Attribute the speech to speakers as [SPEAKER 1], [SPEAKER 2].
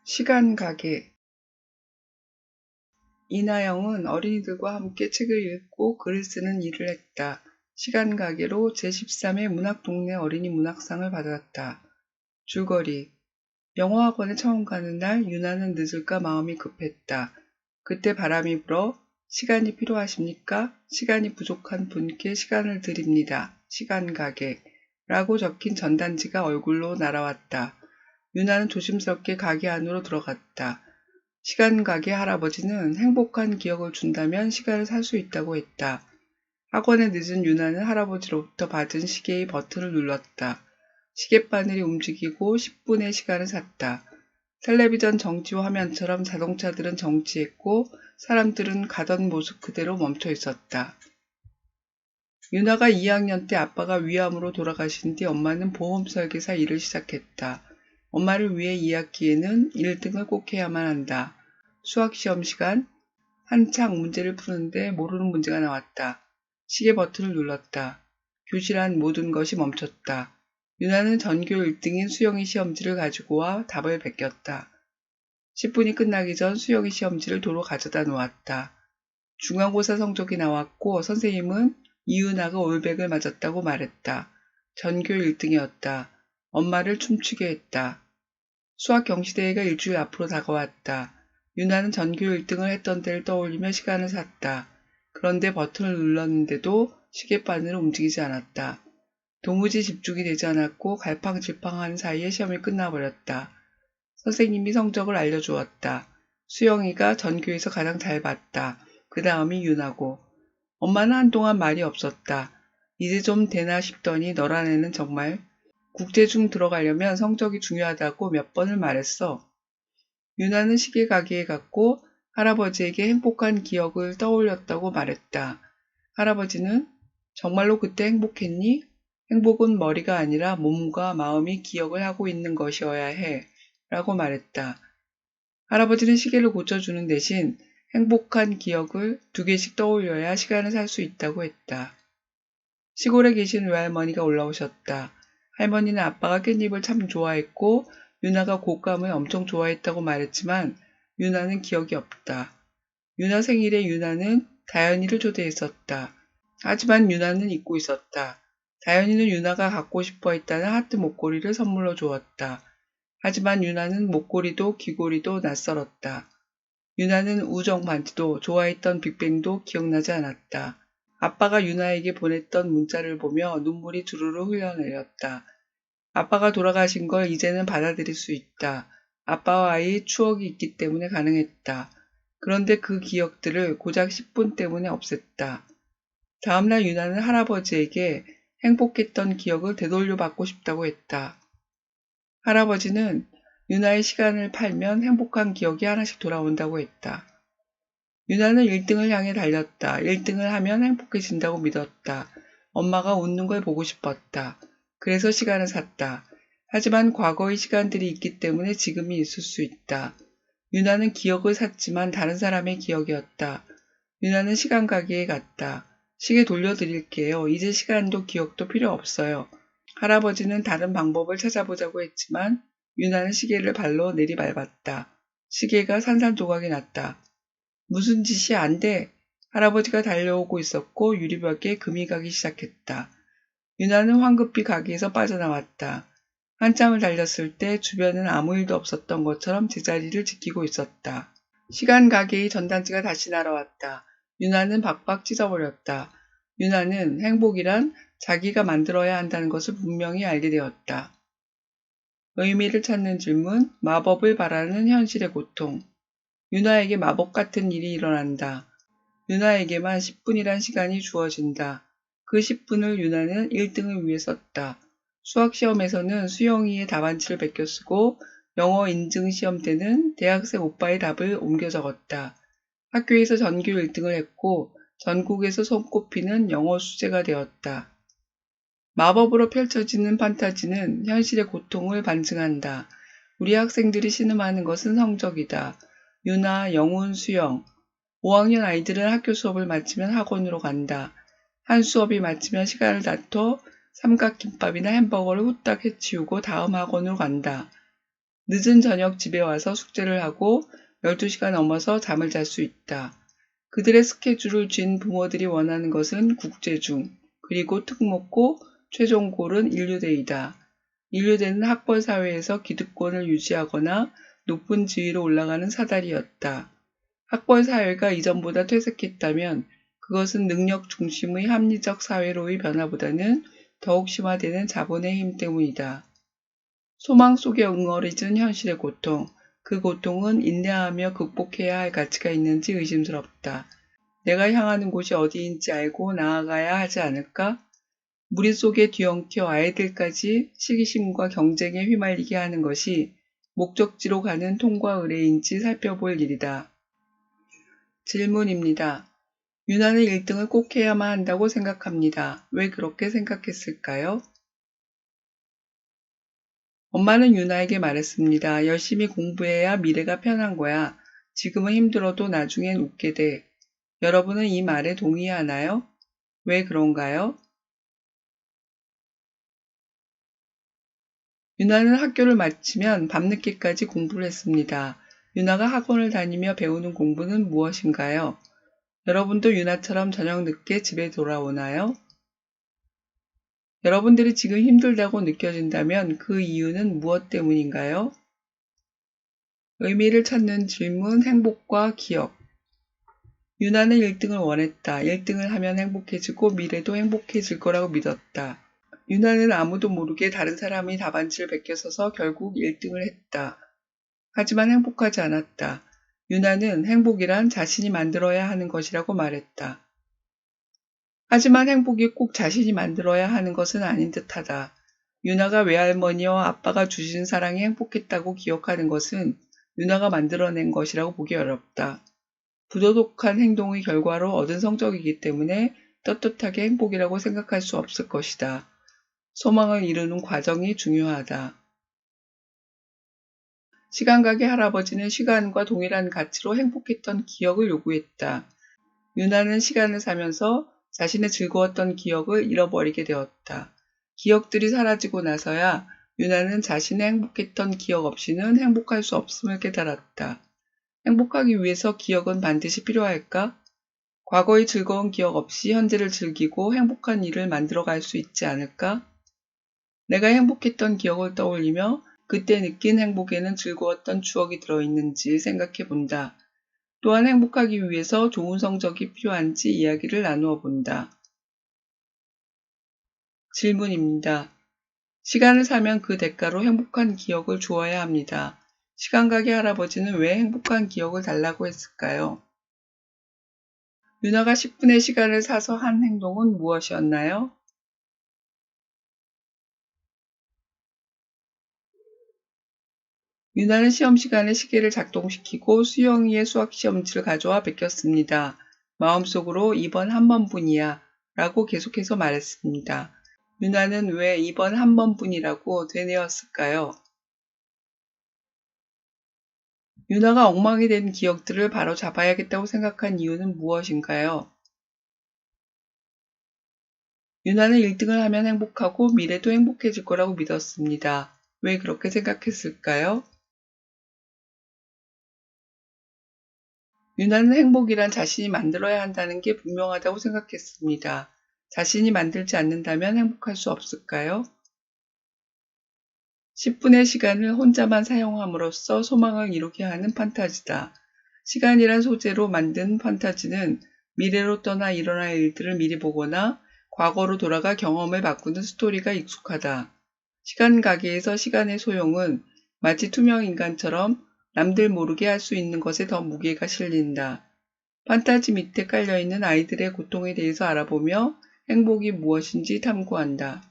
[SPEAKER 1] 시간 가게. 이나영은 어린이들과 함께 책을 읽고 글을 쓰는 일을 했다. 시간 가게로 제13회 문학동네 어린이 문학상을 받았다. 줄거리. 영어학원에 처음 가는 날 유나는 늦을까 마음이 급했다. 그때 바람이 불어 시간이 필요하십니까? 시간이 부족한 분께 시간을 드립니다. 시간 가게. 라고 적힌 전단지가 얼굴로 날아왔다. 유나는 조심스럽게 가게 안으로 들어갔다. 시간 가게 할아버지는 행복한 기억을 준다면 시간을 살 수 있다고 했다. 학원에 늦은 유나는 할아버지로부터 받은 시계의 버튼을 눌렀다. 시계바늘이 움직이고 10분의 시간을 샀다. 텔레비전 정지 화면처럼 자동차들은 정지했고 사람들은 가던 모습 그대로 멈춰 있었다. 유나가 2학년 때 아빠가 위암으로 돌아가신 뒤 엄마는 보험 설계사 일을 시작했다. 엄마를 위해 2학기에는 1등을 꼭 해야만 한다. 수학시험 시간, 한창 문제를 푸는데 모르는 문제가 나왔다. 시계 버튼을 눌렀다. 교실 안 모든 것이 멈췄다. 유나는 전교 1등인 수영이 시험지를 가지고 와 답을 베꼈다. 10분이 끝나기 전 수영이 시험지를 도로 가져다 놓았다. 중간고사 성적이 나왔고 선생님은 이은아가 올백을 맞았다고 말했다. 전교 1등이었다. 엄마를 춤추게 했다. 수학 경시대회가 일주일 앞으로 다가왔다. 유나는 전교 1등을 했던 때를 떠올리며 시간을 샀다. 그런데 버튼을 눌렀는데도 시계바늘은 움직이지 않았다. 도무지 집중이 되지 않았고 갈팡질팡한 사이에 시험이 끝나버렸다. 선생님이 성적을 알려주었다. 수영이가 전교에서 가장 잘 봤다. 그 다음이 유나고. 엄마는 한동안 말이 없었다. 이제 좀 되나 싶더니 너란 애는 정말 국제중 들어가려면 성적이 중요하다고 몇 번을 말했어. 유나는 시계 가게에 갔고 할아버지에게 행복한 기억을 떠올렸다고 말했다. 할아버지는 정말로 그때 행복했니? 행복은 머리가 아니라 몸과 마음이 기억을 하고 있는 것이어야 해. 라고 말했다. 할아버지는 시계를 고쳐주는 대신 행복한 기억을 2개씩 떠올려야 시간을 살 수 있다고 했다. 시골에 계신 외할머니가 올라오셨다. 할머니는 아빠가 깻잎을 참 좋아했고 유나가 곶감을 엄청 좋아했다고 말했지만 유나는 기억이 없다. 유나 생일에 유나는 다현이를 초대했었다. 하지만 유나는 잊고 있었다. 다현이는 유나가 갖고 싶어 했다는 하트 목걸이를 선물로 주었다. 하지만 유나는 목걸이도 귀걸이도 낯설었다. 유나는 우정 반지도 좋아했던 빅뱅도 기억나지 않았다. 아빠가 유나에게 보냈던 문자를 보며 눈물이 주르르 흘러내렸다. 아빠가 돌아가신 걸 이제는 받아들일 수 있다. 아빠와의 추억이 있기 때문에 가능했다. 그런데 그 기억들을 고작 10분 때문에 없앴다. 다음날 유나는 할아버지에게 행복했던 기억을 되돌려 받고 싶다고 했다. 할아버지는 유나의 시간을 팔면 행복한 기억이 하나씩 돌아온다고 했다. 유나는 1등을 향해 달렸다. 1등을 하면 행복해진다고 믿었다. 엄마가 웃는 걸 보고 싶었다. 그래서 시간을 샀다. 하지만 과거의 시간들이 있기 때문에 지금이 있을 수 있다. 유나는 기억을 샀지만 다른 사람의 기억이었다. 유나는 시간 가게에 갔다. 시계 돌려드릴게요. 이제 시간도 기억도 필요 없어요. 할아버지는 다른 방법을 찾아보자고 했지만 유나는 시계를 발로 내리밟았다. 시계가 산산조각이 났다. 무슨 짓이 안 돼. 할아버지가 달려오고 있었고 유리벽에 금이 가기 시작했다. 유나는 황급히 가게에서 빠져나왔다. 한참을 달렸을 때 주변은 아무 일도 없었던 것처럼 제자리를 지키고 있었다. 시간 가게의 전단지가 다시 날아왔다. 유나는 박박 찢어버렸다. 유나는 행복이란 자기가 만들어야 한다는 것을 분명히 알게 되었다. 의미를 찾는 질문, 마법을 바라는 현실의 고통. 유나에게 마법 같은 일이 일어난다. 유나에게만 10분이란 시간이 주어진다. 그 10분을 유나는 1등을 위해 썼다. 수학시험에서는 수영이의 답안지를 베껴 쓰고 영어 인증시험 때는 대학생 오빠의 답을 옮겨 적었다. 학교에서 전교 1등을 했고 전국에서 손꼽히는 영어 수재가 되었다. 마법으로 펼쳐지는 판타지는 현실의 고통을 반증한다. 우리 학생들이 신음하는 것은 성적이다. 유나, 영훈, 수영. 5학년 아이들은 학교 수업을 마치면 학원으로 간다. 한 수업이 마치면 시간을 다퉈 삼각김밥이나 햄버거를 후딱 해치우고 다음 학원으로 간다. 늦은 저녁 집에 와서 숙제를 하고 12시가 넘어서 잠을 잘 수 있다. 그들의 스케줄을 쥔 부모들이 원하는 것은 국제중, 그리고 특목고, 최종골은 인류대이다. 인류대는 학벌 사회에서 기득권을 유지하거나 높은 지위로 올라가는 사다리였다. 학벌 사회가 이전보다 퇴색했다면 그것은 능력 중심의 합리적 사회로의 변화보다는 더욱 심화되는 자본의 힘 때문이다. 소망 속에 웅얼해진 현실의 고통, 그 고통은 인내하며 극복해야 할 가치가 있는지 의심스럽다. 내가 향하는 곳이 어디인지 알고 나아가야 하지 않을까? 무리 속에 뒤엉켜 아이들까지 시기심과 경쟁에 휘말리게 하는 것이 목적지로 가는 통과 의례인지 살펴볼 일이다. 질문입니다. 유나는 1등을 꼭 해야만 한다고 생각합니다. 왜 그렇게 생각했을까요? 엄마는 유나에게 말했습니다. 열심히 공부해야 미래가 편한 거야. 지금은 힘들어도 나중엔 웃게 돼. 여러분은 이 말에 동의하나요? 왜 그런가요? 유나는 학교를 마치면 밤늦게까지 공부를 했습니다. 유나가 학원을 다니며 배우는 공부는 무엇인가요? 여러분도 유나처럼 저녁 늦게 집에 돌아오나요? 여러분들이 지금 힘들다고 느껴진다면 그 이유는 무엇 때문인가요? 의미를 찾는 질문, 행복과 기억. 유나는 1등을 원했다. 1등을 하면 행복해지고 미래도 행복해질 거라고 믿었다. 유나는 아무도 모르게 다른 사람의 답안지를 베껴서서 결국 1등을 했다. 하지만 행복하지 않았다. 유나는 행복이란 자신이 만들어야 하는 것이라고 말했다. 하지만 행복이 꼭 자신이 만들어야 하는 것은 아닌 듯하다. 유나가 외할머니와 아빠가 주신 사랑이 행복했다고 기억하는 것은 유나가 만들어낸 것이라고 보기 어렵다. 부도덕한 행동의 결과로 얻은 성적이기 때문에 떳떳하게 행복이라고 생각할 수 없을 것이다. 소망을 이루는 과정이 중요하다. 시간가게 할아버지는 시간과 동일한 가치로 행복했던 기억을 요구했다. 유나는 시간을 사면서 자신의 즐거웠던 기억을 잃어버리게 되었다. 기억들이 사라지고 나서야 유나는 자신의 행복했던 기억 없이는 행복할 수 없음을 깨달았다. 행복하기 위해서 기억은 반드시 필요할까? 과거의 즐거운 기억 없이 현재를 즐기고 행복한 일을 만들어갈 수 있지 않을까? 내가 행복했던 기억을 떠올리며 그때 느낀 행복에는 즐거웠던 추억이 들어있는지 생각해 본다. 또한 행복하기 위해서 좋은 성적이 필요한지 이야기를 나누어 본다. 질문입니다. 시간을 사면 그 대가로 행복한 기억을 주어야 합니다. 시간가게 할아버지는 왜 행복한 기억을 달라고 했을까요? 유나가 10분의 시간을 사서 한 행동은 무엇이었나요? 유나는 시험 시간에 시계를 작동시키고 수영이의 수학 시험지를 가져와 베꼈습니다. 마음속으로 이번 한 번뿐이야 라고 계속해서 말했습니다. 유나는 왜 이번 한 번뿐이라고 되뇌었을까요? 유나가 엉망이 된 기억들을 바로 잡아야겠다고 생각한 이유는 무엇인가요? 유나는 1등을 하면 행복하고 미래도 행복해질 거라고 믿었습니다. 왜 그렇게 생각했을까요? 유나는 행복이란 자신이 만들어야 한다는 게 분명하다고 생각했습니다. 자신이 만들지 않는다면 행복할 수 없을까요? 10분의 시간을 혼자만 사용함으로써 소망을 이루게 하는 판타지다. 시간이란 소재로 만든 판타지는 미래로 떠나 일어날 일들을 미리 보거나 과거로 돌아가 경험을 바꾸는 스토리가 익숙하다. 시간 가게에서 시간의 소용은 마치 투명 인간처럼 남들 모르게 할 수 있는 것에 더 무게가 실린다. 판타지 밑에 깔려있는 아이들의 고통에 대해서 알아보며 행복이 무엇인지 탐구한다.